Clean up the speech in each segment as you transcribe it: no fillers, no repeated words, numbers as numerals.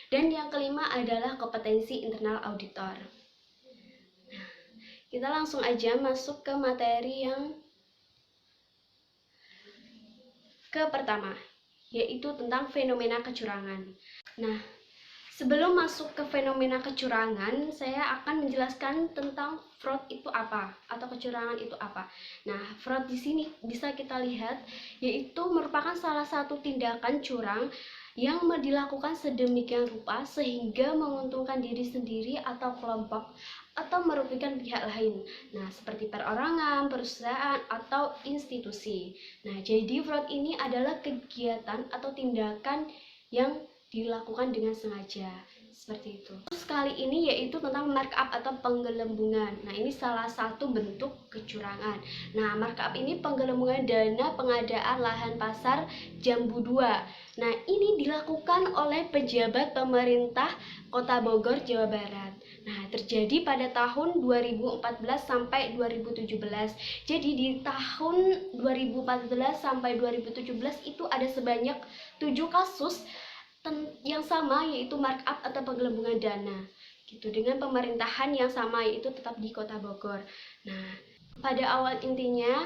Dan yang kelima adalah kompetensi internal auditor. Nah, kita langsung aja masuk ke materi yang pertama, yaitu tentang fenomena kecurangan. Nah, sebelum masuk ke fenomena kecurangan, saya akan menjelaskan tentang fraud itu apa atau kecurangan itu apa. Nah, fraud di sini bisa kita lihat yaitu merupakan salah satu tindakan curang yang dilakukan sedemikian rupa sehingga menguntungkan diri sendiri atau kelompok atau merugikan pihak lain. Nah, seperti perorangan, perusahaan, atau institusi. Nah, jadi fraud ini adalah kegiatan atau tindakan yang dilakukan dengan sengaja, seperti itu. Terus kali ini yaitu tentang markup atau penggelembungan. Nah, ini salah satu bentuk kecurangan. Nah, markup ini penggelembungan dana pengadaan lahan pasar Jambu 2. Nah, ini dilakukan oleh pejabat pemerintah Kota Bogor, Jawa Barat. Nah, terjadi pada tahun 2014 sampai 2017. Jadi di tahun 2014 sampai 2017 itu ada sebanyak 7 kasus yang sama, yaitu markup atau penggelembungan dana gitu, dengan pemerintahan yang sama, yaitu tetap di Kota Bogor. Nah, pada awal intinya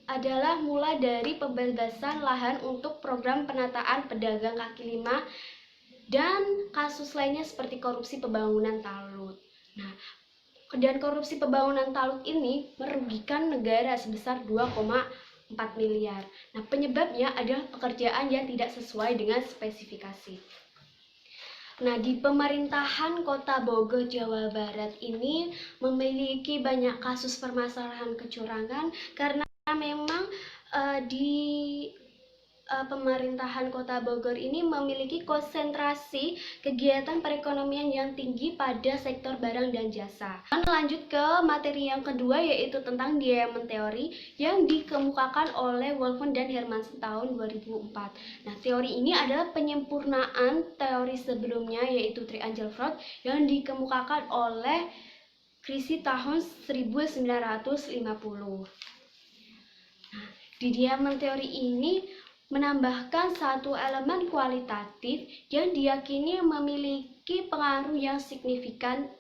adalah mulai dari pembebasan lahan untuk program penataan pedagang kaki lima dan kasus lainnya seperti korupsi pembangunan Talut. Nah, dan korupsi pembangunan Talut ini merugikan negara sebesar 2,4 miliar. Nah, penyebabnya adalah pekerjaan yang tidak sesuai dengan spesifikasi. Nah, di pemerintahan Kota Bogor, Jawa Barat ini memiliki banyak kasus permasalahan kecurangan karena memang di pemerintahan Kota Bogor ini memiliki konsentrasi kegiatan perekonomian yang tinggi pada sektor barang dan jasa. Lanjut ke materi yang kedua, yaitu tentang diamond theory yang dikemukakan oleh Wolfson dan Hermansen tahun 2004. Nah, teori ini adalah penyempurnaan teori sebelumnya, yaitu triangle fraud yang dikemukakan oleh Crissy tahun 1950. Nah, di diamond theory ini menambahkan satu elemen kualitatif yang diyakini memiliki pengaruh yang signifikan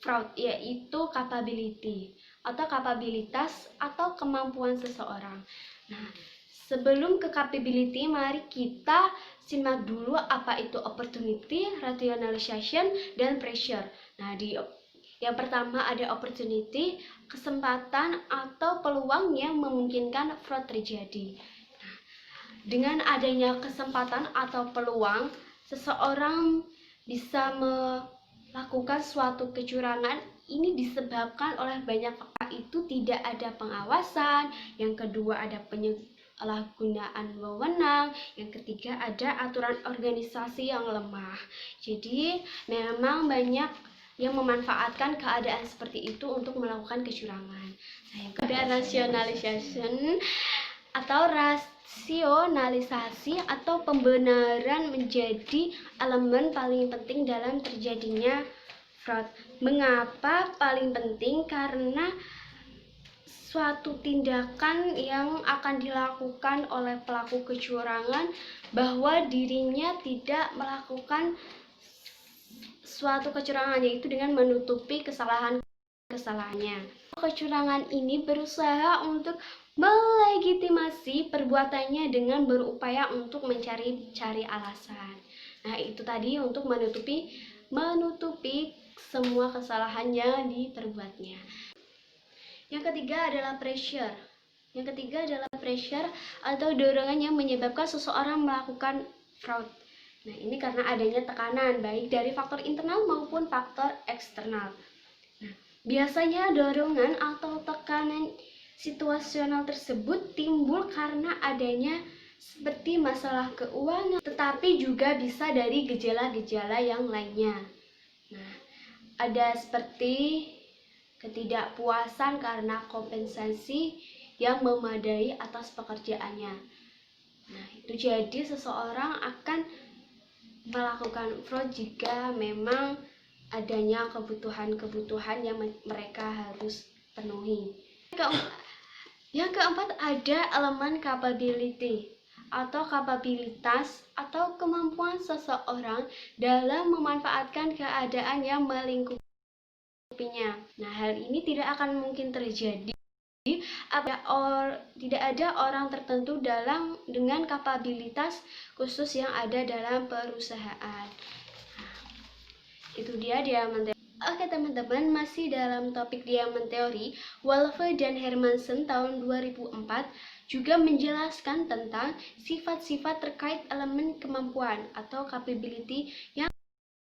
fraud, yaitu capability atau kapabilitas atau kemampuan seseorang. Nah, sebelum ke capability, mari kita simak dulu apa itu opportunity, rationalization, dan pressure. Nah, yang pertama ada opportunity, kesempatan atau peluang yang memungkinkan fraud terjadi. Dengan adanya kesempatan atau peluang, seseorang bisa melakukan suatu kecurangan. Ini disebabkan oleh banyak faktor, itu tidak ada pengawasan, yang kedua ada penyalahgunaan wewenang, yang ketiga ada aturan organisasi yang lemah. Jadi memang banyak yang memanfaatkan keadaan seperti itu untuk melakukan kecurangan. Nah, yang kedua rationalization atau rasionalisasi atau pembenaran menjadi elemen paling penting dalam terjadinya fraud. Mengapa paling penting? Karena suatu tindakan yang akan dilakukan oleh pelaku kecurangan bahwa dirinya tidak melakukan suatu kecurangan, yaitu dengan menutupi kesalahannya. Kecurangan ini berusaha untuk melegitimasi perbuatannya dengan berupaya untuk mencari alasan. Nah, itu tadi untuk menutupi semua kesalahan yang diperbuatnya. Yang ketiga adalah pressure. Atau dorongan yang menyebabkan seseorang melakukan fraud. Nah, ini karena adanya tekanan baik dari faktor internal maupun faktor eksternal. Nah, biasanya dorongan atau tekanan situasional tersebut timbul karena adanya seperti masalah keuangan, tetapi juga bisa dari gejala-gejala yang lainnya. Nah, ada seperti ketidakpuasan karena kompensasi yang memadai atas pekerjaannya. Nah, itu jadi seseorang akan melakukan fraud jika memang adanya kebutuhan-kebutuhan yang mereka harus penuhi. Yang keempat ada elemen capability atau kapabilitas atau kemampuan seseorang dalam memanfaatkan keadaan yang melingkupinya. Nah, hal ini tidak akan mungkin terjadi tidak ada orang tertentu dengan kapabilitas khusus yang ada dalam perusahaan. Itu dia diamond teori. Oke teman-teman, masih dalam topik diamond teori, Wolfe dan Hermansen tahun 2004 juga menjelaskan tentang sifat-sifat terkait elemen kemampuan atau capability yang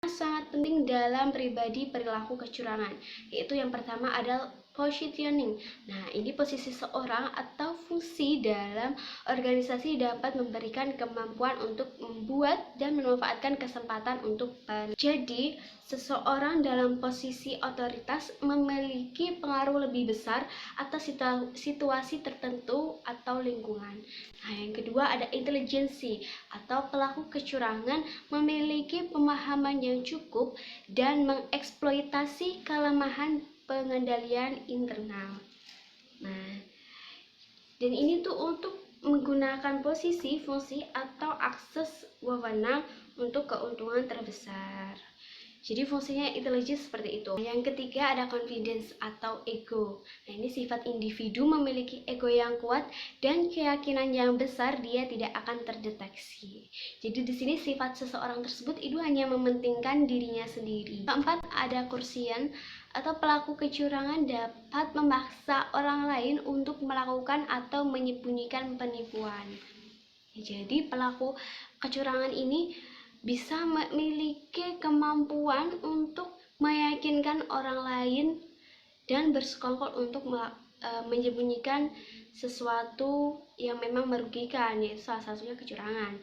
sangat penting dalam pribadi perilaku kecurangan, yaitu yang pertama adalah positioning. Nah, ini posisi seorang atau fungsi dalam organisasi dapat memberikan kemampuan untuk membuat dan memanfaatkan kesempatan untuk jadi seseorang dalam posisi otoritas memiliki pengaruh lebih besar atas situasi tertentu atau lingkungan. Nah, yang kedua ada intelijensi atau pelaku kecurangan memiliki pemahaman yang cukup dan mengeksploitasi kelemahan pengendalian internal. Nah, dan ini tuh untuk menggunakan posisi, fungsi, atau akses wewenang untuk keuntungan terbesar. Jadi fungsinya intelijen seperti itu. Yang ketiga ada confidence atau ego. Nah, ini sifat individu memiliki ego yang kuat dan keyakinan yang besar dia tidak akan terdeteksi. Jadi di sini sifat seseorang tersebut itu hanya mementingkan dirinya sendiri. Keempat ada coercion atau pelaku kecurangan dapat memaksa orang lain untuk melakukan atau menyembunyikan penipuan. Jadi pelaku kecurangan ini bisa memiliki kemampuan untuk meyakinkan orang lain dan bersekongkol untuk menyembunyikan sesuatu yang memang merugikan, yaitu salah satunya kecurangan.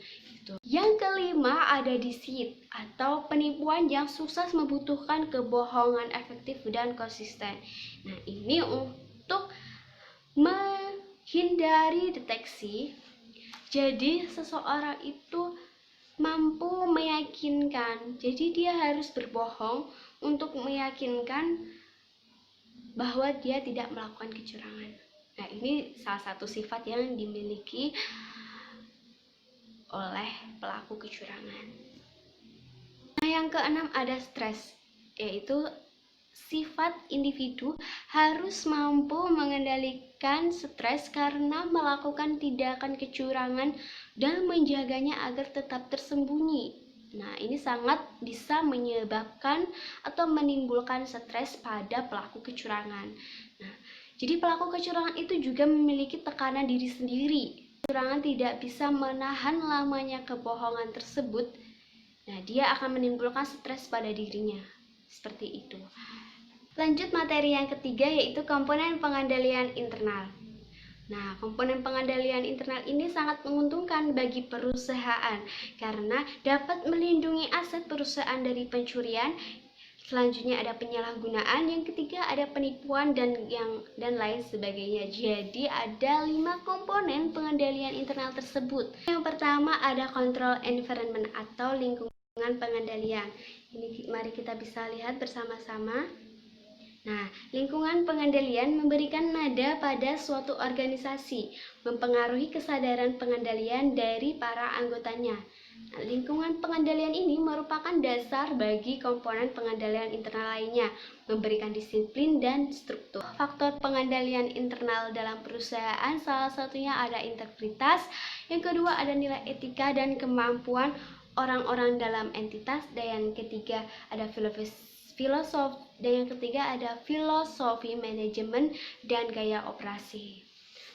Yang kelima ada deceit atau penipuan yang sukses membutuhkan kebohongan efektif dan konsisten. Nah, ini untuk menghindari deteksi. Jadi seseorang itu mampu meyakinkan, jadi dia harus berbohong untuk meyakinkan bahwa dia tidak melakukan kecurangan. Nah, ini salah satu sifat yang dimiliki oleh pelaku kecurangan. Nah, yang keenam ada stres, yaitu sifat individu harus mampu mengendalikan stres karena melakukan tindakan kecurangan dan menjaganya agar tetap tersembunyi. Nah, ini sangat bisa menyebabkan atau menimbulkan stres pada pelaku kecurangan. Nah, jadi pelaku kecurangan itu juga memiliki tekanan diri sendiri. Kecurangan tidak bisa menahan lamanya kebohongan tersebut. Nah, dia akan menimbulkan stres pada dirinya. Seperti itu. Lanjut materi yang ketiga, yaitu komponen pengendalian internal. Nah, komponen pengendalian internal ini sangat menguntungkan bagi perusahaan karena dapat melindungi aset perusahaan dari pencurian. Selanjutnya ada penyalahgunaan, yang ketiga ada penipuan dan lain sebagainya. Jadi ada 5 komponen pengendalian internal tersebut. Yang pertama ada control environment atau lingkungan pengendalian. Ini mari kita bisa lihat bersama-sama. Nah, lingkungan pengendalian memberikan nada pada suatu organisasi, mempengaruhi kesadaran pengendalian dari para anggotanya. Nah, lingkungan pengendalian ini merupakan dasar bagi komponen pengendalian internal lainnya, memberikan disiplin dan struktur. Faktor pengendalian internal dalam perusahaan salah satunya ada integritas, yang kedua ada nilai etika dan kemampuan orang-orang dalam entitas, dan yang ketiga ada filosofi, dan yang ketiga ada filosofi manajemen dan gaya operasi.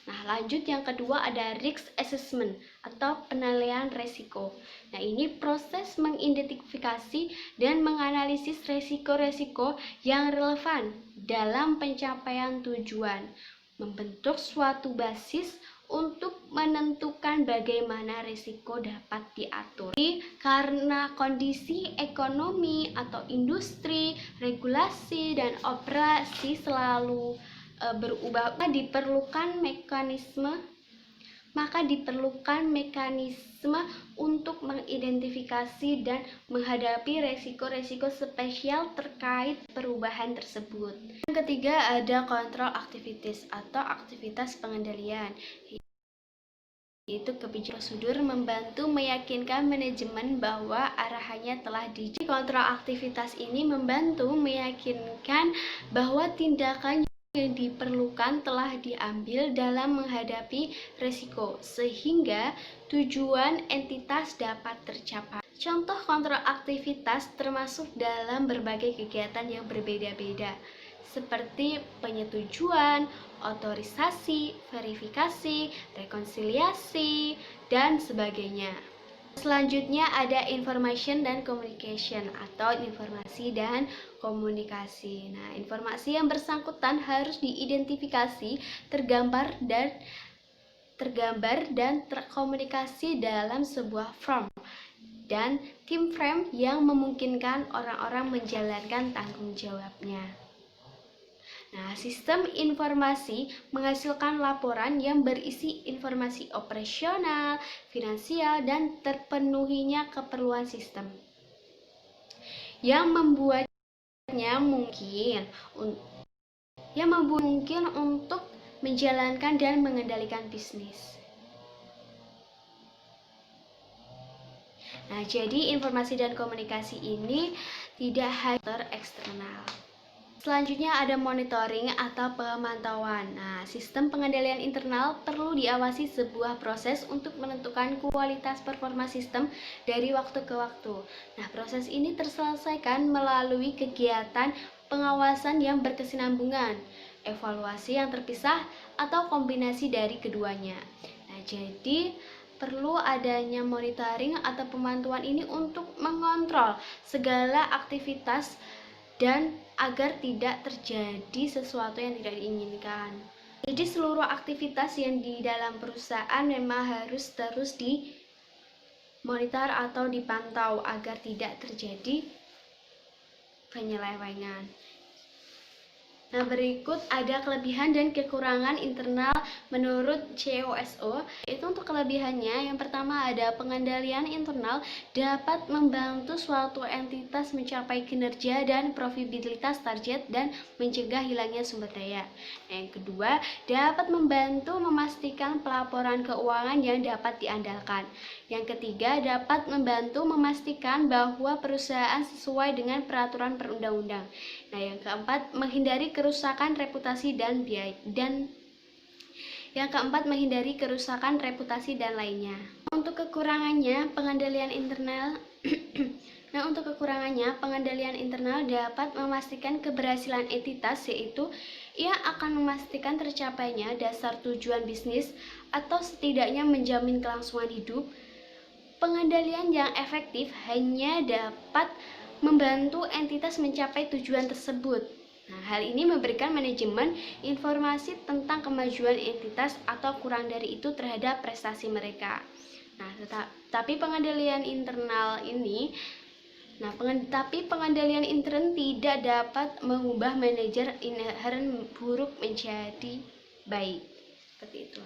Nah, lanjut yang kedua ada risk assessment atau penilaian resiko. Nah, ini proses mengidentifikasi dan menganalisis resiko-resiko yang relevan dalam pencapaian tujuan, membentuk suatu basis untuk menentukan bagaimana risiko dapat diatur. Karena kondisi ekonomi atau industri, regulasi, dan operasi selalu berubah, maka diperlukan mekanisme untuk mengidentifikasi dan menghadapi resiko-resiko spesial terkait perubahan tersebut. Yang ketiga ada kontrol aktivitas atau aktivitas pengendalian. yaitu kebijakan prosedur membantu meyakinkan manajemen bahwa arahannya telah kontrol aktivitas ini membantu meyakinkan bahwa tindakan yang diperlukan telah diambil dalam menghadapi risiko sehingga tujuan entitas dapat tercapai. Contoh kontrol aktivitas termasuk dalam berbagai kegiatan yang berbeda-beda seperti penyetujuan, otorisasi, verifikasi, rekonsiliasi, dan sebagainya. Selanjutnya ada information dan communication atau informasi dan komunikasi. Nah, informasi yang bersangkutan harus diidentifikasi, tergambar dan terkomunikasi dalam sebuah form dan tim frame yang memungkinkan orang-orang menjalankan tanggung jawabnya. Nah, sistem informasi menghasilkan laporan yang berisi informasi operasional, finansial, dan terpenuhinya keperluan sistem yang membuatnya mungkin untuk menjalankan dan mengendalikan bisnis. Nah, jadi informasi dan komunikasi ini tidak hanya eksternal. Selanjutnya ada monitoring atau pemantauan. Nah, sistem pengendalian internal perlu diawasi sebuah proses untuk menentukan kualitas performa sistem dari waktu ke waktu. Nah, proses ini terselesaikan melalui kegiatan pengawasan yang berkesinambungan, evaluasi yang terpisah, atau kombinasi dari keduanya. Nah, jadi perlu adanya monitoring atau pemantauan ini untuk mengontrol segala aktivitas dan agar tidak terjadi sesuatu yang tidak diinginkan. Jadi seluruh aktivitas yang di dalam perusahaan memang harus terus dimonitor atau dipantau agar tidak terjadi penyelewengan. Nah, berikut ada kelebihan dan kekurangan internal menurut COSO. Itu untuk kelebihannya, yang pertama ada pengendalian internal dapat membantu suatu entitas mencapai kinerja dan profitabilitas target dan mencegah hilangnya sumber daya. Nah, yang kedua, dapat membantu memastikan pelaporan keuangan yang dapat diandalkan. Yang ketiga, dapat membantu memastikan bahwa perusahaan sesuai dengan peraturan perundang-undang. Nah, yang keempat, menghindari kerusakan reputasi dan biaya menghindari kerusakan reputasi dan lainnya. Untuk kekurangannya, pengendalian internal pengendalian internal dapat memastikan keberhasilan entitas, yaitu ia akan memastikan tercapainya dasar tujuan bisnis atau setidaknya menjamin kelangsungan hidup. Pengendalian yang efektif hanya dapat membantu entitas mencapai tujuan tersebut. Nah, hal ini memberikan manajemen informasi tentang kemajuan entitas atau kurang dari itu terhadap prestasi mereka. Nah, tapi pengendalian internal tidak dapat mengubah manajer inherent buruk menjadi baik. Seperti itu.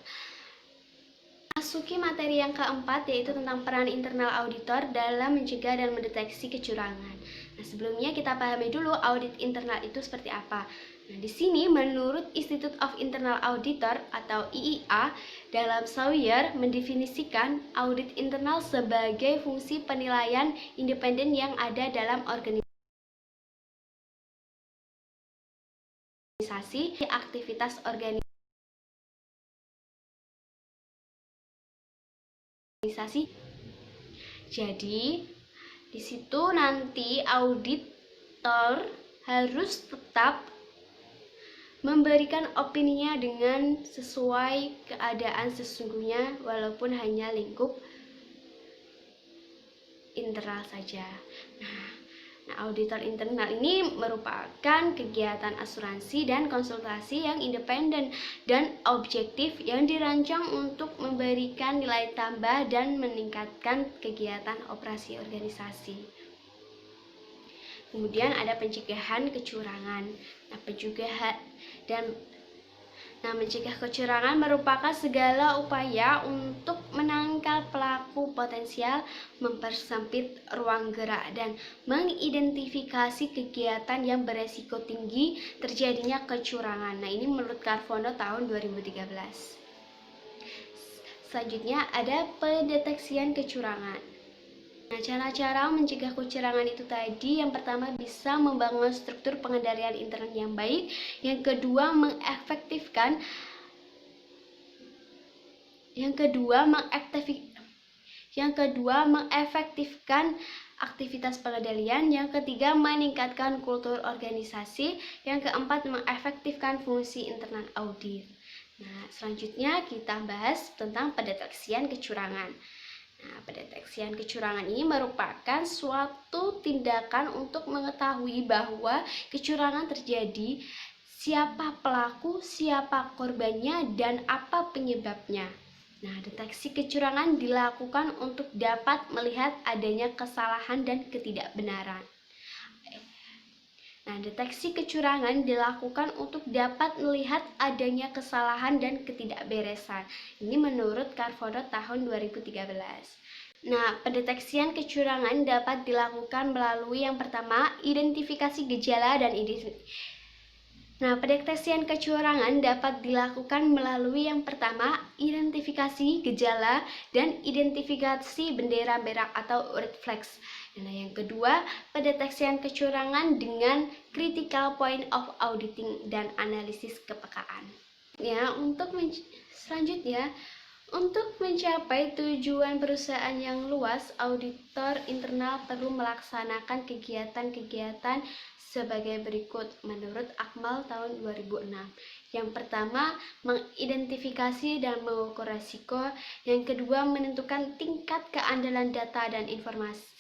Masuki materi yang keempat, yaitu tentang peran internal auditor dalam mencegah dan mendeteksi kecurangan. Nah, sebelumnya kita pahami dulu audit internal itu seperti apa. Nah, di sini menurut Institute of Internal Auditor atau IIA, dalam Sawyer mendefinisikan audit internal sebagai fungsi penilaian independen yang ada dalam organisasi, aktivitas organisasi. Jadi di situ nanti auditor harus tetap memberikan opininya dengan sesuai keadaan sesungguhnya walaupun hanya lingkup internal saja. Nah, auditor internal ini merupakan kegiatan asuransi dan konsultasi yang independen dan objektif yang dirancang untuk memberikan nilai tambah dan meningkatkan kegiatan operasi organisasi. Kemudian ada pencegahan kecurangan. Mencegah kecurangan merupakan segala upaya untuk menangkal pelaku potensial, mempersempit ruang gerak, dan mengidentifikasi kegiatan yang beresiko tinggi terjadinya kecurangan. Nah, ini menurut Carvono tahun 2013. Selanjutnya ada pendeteksian kecurangan. Nah, cara-cara mencegah kecurangan itu tadi, yang pertama bisa membangun struktur pengendalian internet yang baik, yang kedua mengefektifkan aktivitas pengendalian, yang ketiga meningkatkan kultur organisasi, yang keempat mengefektifkan fungsi internal audit. Nah, selanjutnya kita bahas tentang pendeteksian kecurangan. Nah, pendeteksian kecurangan ini merupakan suatu tindakan untuk mengetahui bahwa kecurangan terjadi, siapa pelaku, siapa korbannya, dan apa penyebabnya. Nah, deteksi kecurangan dilakukan untuk dapat melihat adanya kesalahan dan ketidakbenaran. Nah, deteksi kecurangan dilakukan untuk dapat melihat adanya kesalahan dan ketidakberesan. Ini menurut Carfodot tahun 2013. Nah, pendeteksian kecurangan dapat dilakukan melalui yang pertama, identifikasi gejala dan pendeteksian kecurangan dapat dilakukan melalui yang pertama, identifikasi gejala dan identifikasi bendera merah atau red flags. Nah, yang kedua, pendeteksian kecurangan dengan critical point of auditing dan analisis kepekaan. Ya, selanjutnya, untuk mencapai tujuan perusahaan yang luas, auditor internal perlu melaksanakan kegiatan-kegiatan sebagai berikut menurut Akmal tahun 2006. Yang pertama, mengidentifikasi dan mengukur risiko. Yang kedua, menentukan tingkat keandalan data dan informasi.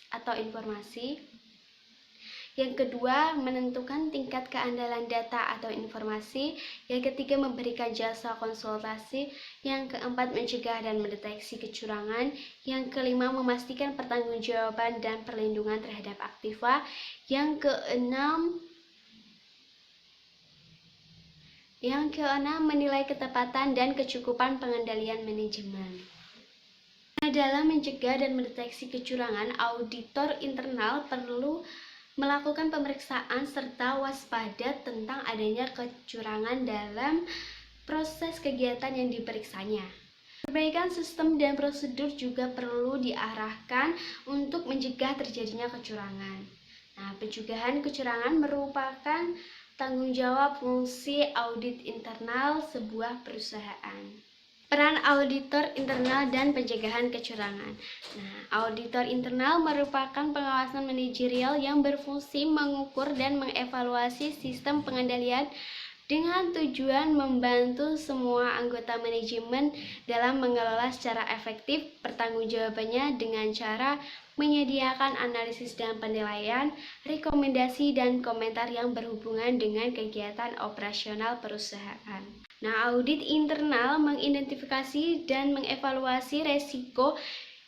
Yang kedua, menentukan tingkat keandalan data atau informasi. Yang ketiga, memberikan jasa konsultasi. Yang keempat, mencegah dan mendeteksi kecurangan. Yang kelima, memastikan pertanggungjawaban dan perlindungan terhadap aktiva. Yang keenam, menilai ketepatan dan kecukupan pengendalian manajemen. Dalam mencegah dan mendeteksi kecurangan, auditor internal perlu melakukan pemeriksaan serta waspada tentang adanya kecurangan dalam proses kegiatan yang diperiksanya. Perbaikan sistem dan prosedur juga perlu diarahkan untuk mencegah terjadinya kecurangan. Nah, pencegahan kecurangan merupakan tanggung jawab fungsi audit internal sebuah perusahaan. Peran auditor internal dan pencegahan kecurangan. Nah, auditor internal merupakan pengawasan manajerial yang berfungsi mengukur dan mengevaluasi sistem pengendalian dengan tujuan membantu semua anggota manajemen dalam mengelola secara efektif pertanggungjawabannya dengan cara menyediakan analisis dan penilaian, rekomendasi dan komentar yang berhubungan dengan kegiatan operasional perusahaan. Nah, audit internal mengidentifikasi dan mengevaluasi resiko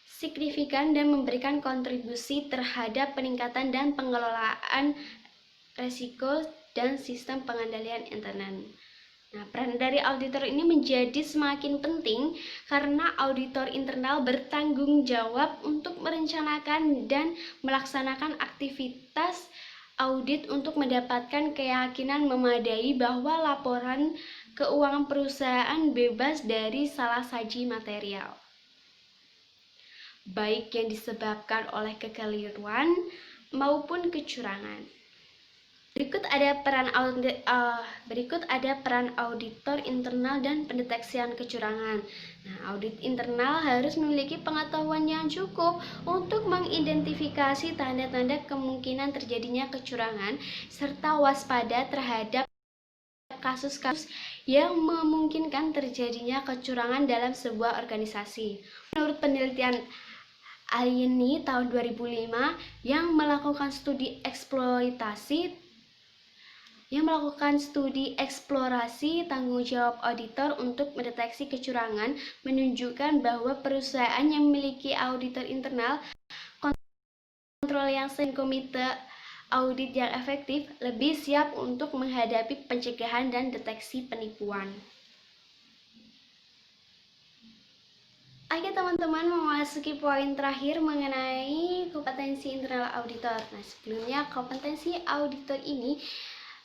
signifikan dan memberikan kontribusi terhadap peningkatan dan pengelolaan resiko dan sistem pengendalian internal. Nah, peran dari auditor ini menjadi semakin penting karena auditor internal bertanggung jawab untuk merencanakan dan melaksanakan aktivitas audit untuk mendapatkan keyakinan memadai bahwa laporan keuangan perusahaan bebas dari salah saji material, baik yang disebabkan oleh kekeliruan maupun kecurangan. Berikut ada peran auditor internal dan pendeteksian kecurangan. Nah, audit internal harus memiliki pengetahuan yang cukup untuk mengidentifikasi tanda-tanda kemungkinan terjadinya kecurangan serta waspada terhadap kasus-kasus yang memungkinkan terjadinya kecurangan dalam sebuah organisasi. Menurut penelitian Alieni tahun 2005 yang melakukan studi eksplorasi tanggung jawab auditor untuk mendeteksi kecurangan menunjukkan bahwa perusahaan yang memiliki auditor internal, kontrol yang sering, komite audit yang efektif, lebih siap untuk menghadapi pencegahan dan deteksi penipuan. Oke teman-teman, memasuki poin terakhir mengenai kompetensi internal auditor. Nah, sebelumnya kompetensi auditor ini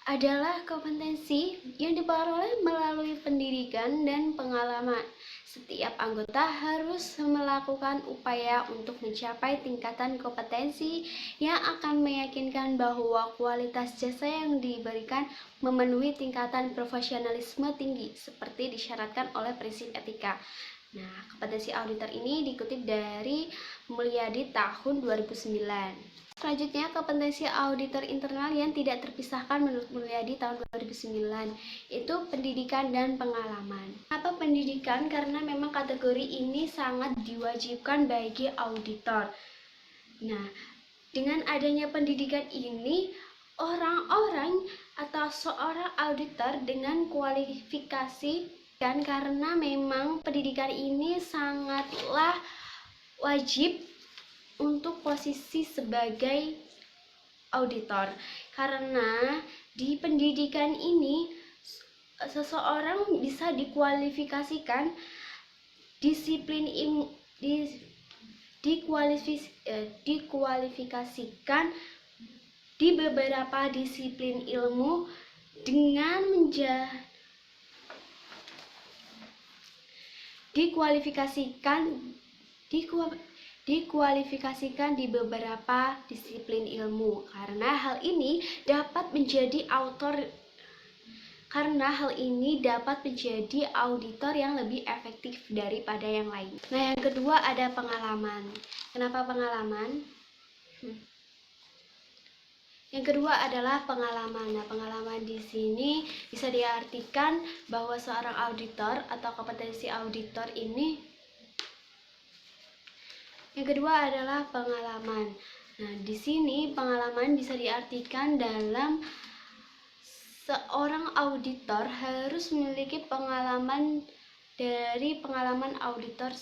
adalah kompetensi yang diperoleh melalui pendidikan dan pengalaman. Setiap anggota harus melakukan upaya untuk mencapai tingkatan kompetensi yang akan meyakinkan bahwa kualitas jasa yang diberikan memenuhi tingkatan profesionalisme tinggi seperti disyaratkan oleh prinsip etika. Nah, kompetensi auditor ini dikutip dari Mulyadi tahun 2009. Selanjutnya, kompetensi auditor internal yang tidak terpisahkan menurut Mulyadi tahun 2009 itu pendidikan dan pengalaman. Apa pendidikan? Karena memang kategori ini sangat diwajibkan bagi auditor. Nah, dengan adanya pendidikan ini, orang-orang atau seorang auditor dengan kualifikasi, kan karena memang pendidikan ini sangatlah wajib untuk posisi sebagai auditor, karena di pendidikan ini seseorang bisa dikualifikasikan dikualifikasikan di beberapa disiplin ilmu dengan dikualifikasikan di beberapa disiplin ilmu, karena hal ini dapat menjadi auditor yang lebih efektif daripada yang lain. Nah, yang kedua ada pengalaman. Kenapa pengalaman? Yang kedua adalah pengalaman. Nah, pengalaman di sini bisa diartikan bahwa seorang auditor atau kompetensi auditor ini. Yang kedua adalah pengalaman. Nah, di sini pengalaman bisa diartikan dalam seorang auditor harus memiliki pengalaman dari pengalaman auditor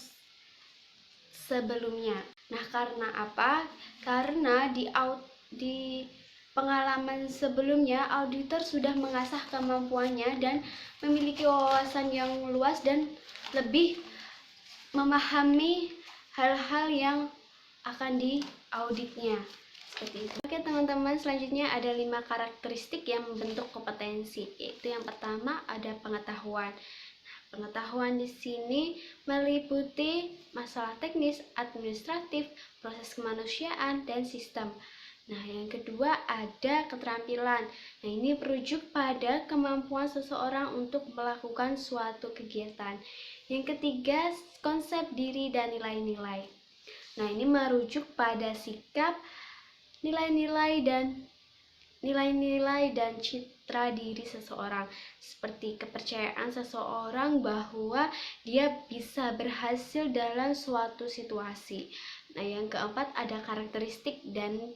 sebelumnya. Nah, karena apa? Karena di pengalaman sebelumnya auditor sudah mengasah kemampuannya dan memiliki wawasan yang luas dan lebih memahami hal-hal yang akan diauditnya. Seperti itu. Oke teman-teman, selanjutnya ada 5 karakteristik yang membentuk kompetensi. Yaitu yang pertama ada pengetahuan. Pengetahuan di sini meliputi masalah teknis, administratif, proses kemanusiaan, dan sistem. Nah, yang kedua ada keterampilan. Nah, ini merujuk pada kemampuan seseorang untuk melakukan suatu kegiatan. Yang ketiga, konsep diri dan nilai-nilai. Nah, ini merujuk pada sikap, nilai-nilai dan citra diri seseorang, seperti kepercayaan seseorang bahwa dia bisa berhasil dalam suatu situasi. Nah, yang keempat ada karakteristik dan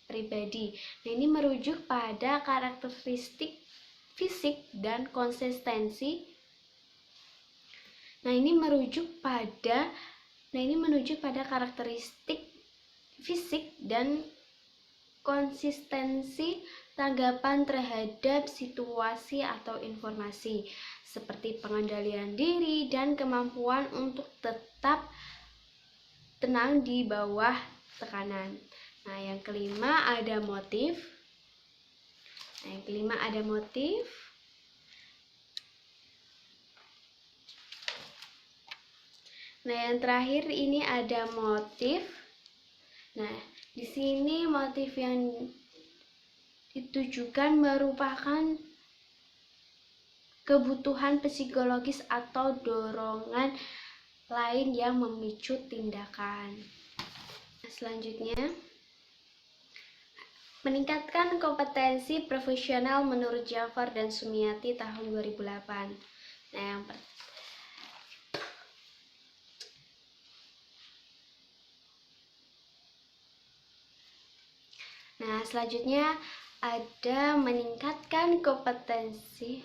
pribadi. Nah, ini merujuk pada karakteristik fisik dan konsistensi. Nah, ini merujuk pada karakteristik fisik dan konsistensi tanggapan terhadap situasi atau informasi, seperti pengendalian diri dan kemampuan untuk tetap tenang di bawah tekanan. Nah, yang kelima ada motif. Nah, yang terakhir ini ada motif. Nah, di sini motif yang ditujukan merupakan kebutuhan psikologis atau dorongan lain yang memicu tindakan. Selanjutnya, meningkatkan kompetensi profesional menurut Jafar dan Sumiati tahun 2008. Nah, selanjutnya ada meningkatkan kompetensi